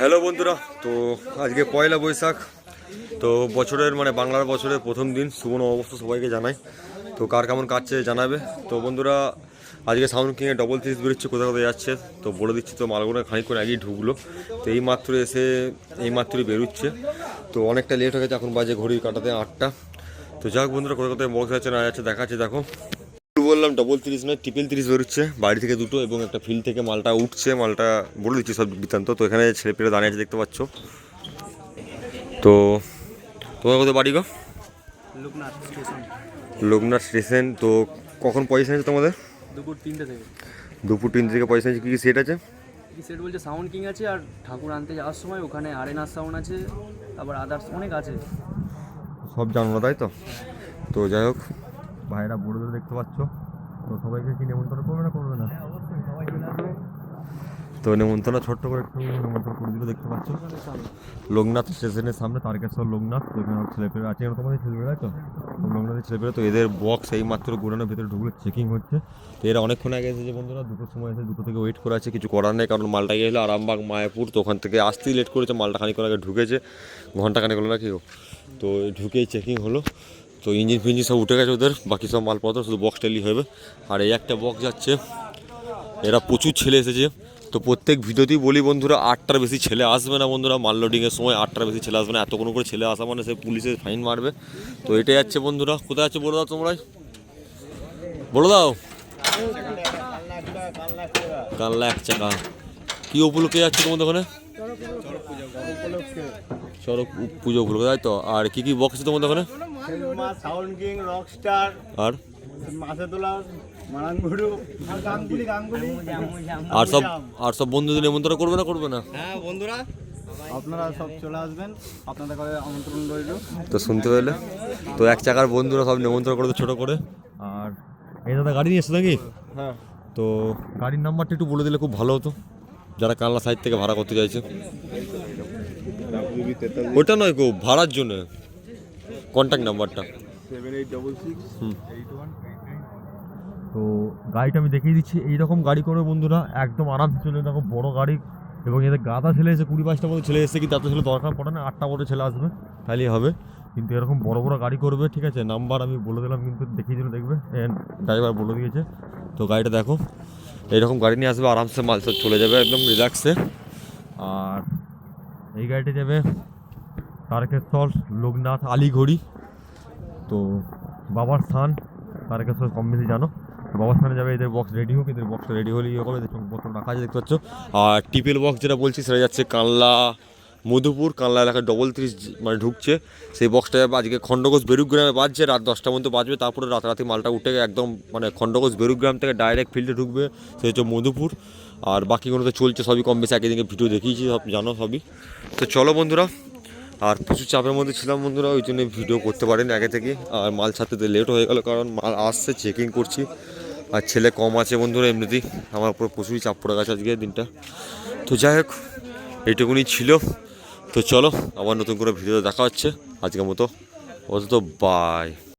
Hello বন্ধুরা, তো আজকে পয়লা বৈশাখ। তো বছরের বাংলার বছরের প্রথম দিন, শুভ নববর্ষ সবাইকে জানাই। তো কার কেমন কাটছে জানাবে। তো বন্ধুরা, আজকে সাউন্ড কিংয়ে ডবল 30 বেরোচ্ছে, কোথাও কোথায় যাচ্ছে তো বলে দিচ্ছি। তো মালগুলো খানিকক্ষণ আগেই ঢুকলো, তো এই মাত্রই বেরোচ্ছে। তো অনেকটা লেট হয়ে গেছে, এখন বাজে ঘড়ির কাটাতে 8টা। তো যাক বন্ধুরা, কোথাও কোথায় বক্স যাচ্ছে না যাচ্ছে দেখাচ্ছে। দেখো বললাম ডবল 30 নয়, ট্রিপল 30 বেরোচ্ছে বাড়ি থেকে দুটো, এবং একটা ফিল্ড থেকে মালটা উঠছে। মালটা বলে দিচ্ছি সব বৃত্তান্ত। তো এখানে ছেলেপেলে দাঁড়িয়ে আছে দেখতে পাচ্ছ। তো তোমার কোথায় বাড়ি গো? লোকনাথ স্টেশন। তো কখন পয়সা আছে তোমাদের? দুপুর 3টে থেকে পয়সা আছে। কী কী সেট আছে? সেট বলছে সাউন্ড কিং আছে, আর ঠাকুর আনতে যাওয়ার সময় ওখানে আরেনার সাউন্ড আছে, তারপর আদার্স অনেক আছে। সব জানো না তাই তো? তো যাই হোক, ভাইরা বড়দের দেখতে পাচ্ছ। তো সবাইকে কি নেমন্তন্ন করবে না করবে না? অবশ্যই সবাই চলে আসবে। তো নেমন্তন্ন ছোট্ট করে একটু নেমন্তন্ন করে দিলে দেখতে পাচ্ছ। লোকনাথ স্টেশনের সামনে তারকেশ্বর লোকনাথ। তো এখানে ছেলেপেলে আছে, তোমাদের ছেলেপেলে তো লোকনাথের ছেলেপেলে। তো এদের বক্স এই মাত্র গোডাউনের ভেতরে ঢুকলে চেকিং হচ্ছে। তো এরা অনেকক্ষণ আগে এসেছে বন্ধুরা, 2টোর সময় এসে 2টো থেকে ওয়েট করে আছে। কিছু করার নেই, কারণ মালটা গিয়েছিল আরামবাগ মায়াপুর। তো ওখান থেকে আসতেই লেট করেছে, মালটা খানিকক্ষণ আগে ঢুকেছে, ঘন্টাখানেক হলো না কি। তো ঢুকেই চেকিং হলো। তো ইঞ্জিন ফিঞ্জিন সব উঠে গেছে ওদের, বাকি সব মালপত্র শুধু বক্স টেলি হবে। আর এই একটা বক্স যাচ্ছে। এরা প্রচুর ছেলে এসেছে। তো প্রত্যেক ভিডিওতেই বলি বন্ধুরা, 8টার বেশি ছেলে আসবে না বন্ধুরা। মাল লোডিংয়ের সময় 8টার বেশি ছেলে আসবে না। এত কোনো করে ছেলে আসা মানে সে পুলিশের ফাইন মারবে। তো এটাই যাচ্ছে বন্ধুরা। কোথায় যাচ্ছে বলে দাও তোমরাই, বলে দাও। কাল্লা 1 চাকা। কী উপলক্ষে যাচ্ছে তোমাদের ওখানে? চড়ক পুজো উপলক্ষে, তাই তো? আর কি কি বক্স আছে তোমাদের ওখানে? সাউন্ড কিং, রকস্টার, আর মাথা তোলা, মারাঙ্গুরু, আর গাঙ্গুলি আর সব বন্ধুদের নিমন্ত্রণ করবে না করবে না? হ্যাঁ বন্ধুরা, আপনারা সব চলে আসবেন, আপনাদের করে আমন্ত্রণ রইল। তো শুনতে পেলে? তো 1 চাকার বন্ধুরা সব নিমন্ত্রণ করে ছোটো করে। আর এই দাদা গাড়ি নিয়ে এসছো নাকি? হ্যাঁ। তো গাড়ির নাম্বারটা একটু বলে দিলে খুব ভালো হতো, যারা কালনা সাইড থেকে ভাড়া করতে চাইছে। ওটা নয় গো, ভাড়ার জন্য কন্ট্যাক্ট নাম্বারটা। 78668181। তো গাড়িটা আমি দেখিয়ে দিচ্ছি। এইরকম গাড়ি করে বন্ধুরা একদম আরামসে চলে দেখো, বড় গাড়ি। এবং এদের গাদা ছেলে এসে 20-22টা মতো ছেলে এসে, কিন্তু এত ছেলে দরকার পড়ে না, 8টা মতো ছেলে আসবে তাহলেই হবে। কিন্তু এরকম বড় বড় গাড়ি করবে, ঠিক আছে? নাম্বার আমি বলে দিলাম, কিন্তু দেখিয়ে দিলে দেখবে, ড্রাইভার বলে দিয়েছে। তো গাড়িটা দেখো, এইরকম গাড়ি নিয়ে আসবে, আরামসে মাল সব চলে যাবে একদম রিল্যাক্সে। আর এই গাড়িটা যাবে তারকেশ্বর লোকনাথ আলিঘড়ি। তো বাবার স্থান তারকেশ্বর কম বেশি জানো। বাবার স্থানে যাবে, এদের বক্স রেডি হোক। এদের বক্স রেডি হলে ইয়ে হবে, এদের সঙ্গপত্র রাখা আছে দেখতে পাচ্ছ। আর টিপেল বক্স যেটা বলছি সেটা যাচ্ছে কানলা মধুপুর, কানলা এলাকায় ডবল 30 ঢুকছে। সেই বক্সটা আজকে খণ্ডঘোষ বেরুগ্রামে বাজছে, রাত 10টার মধ্যে বাজবে। তারপরে রাতারাতি মালটা উঠে একদম খণ্ডঘোষ বেরুগ্রাম থেকে ডাইরেক্ট ফিল্ডে ঢুকবে, সে হচ্ছে মধুপুর। আর বাকিগুলোতে চলছে সবই কম বেশি, একদিকে ভিডিও দেখিয়েছি, সব জানো সবই। তো চলো বন্ধুরা, আর প্রচুর চাপের মধ্যে ছিলাম বন্ধুরা, ওই জন্য ভিডিও করতে পারিনি আগে থেকে। আর মাল ছাড়তে লেট হয়ে গেল, কারণ মাল আসছে, চেকিং করছি। আর ছেলে কম আছে বন্ধুরা, এমনিতেই আমার উপর প্রচুরই চাপ পড়ে গেছে আজকের দিনটা। তো যাই হোক, এইটুকুনি ছিল। তো চলো, আবার নতুন করে ভিডিও দেখা হচ্ছে। আজকের মতো বাই।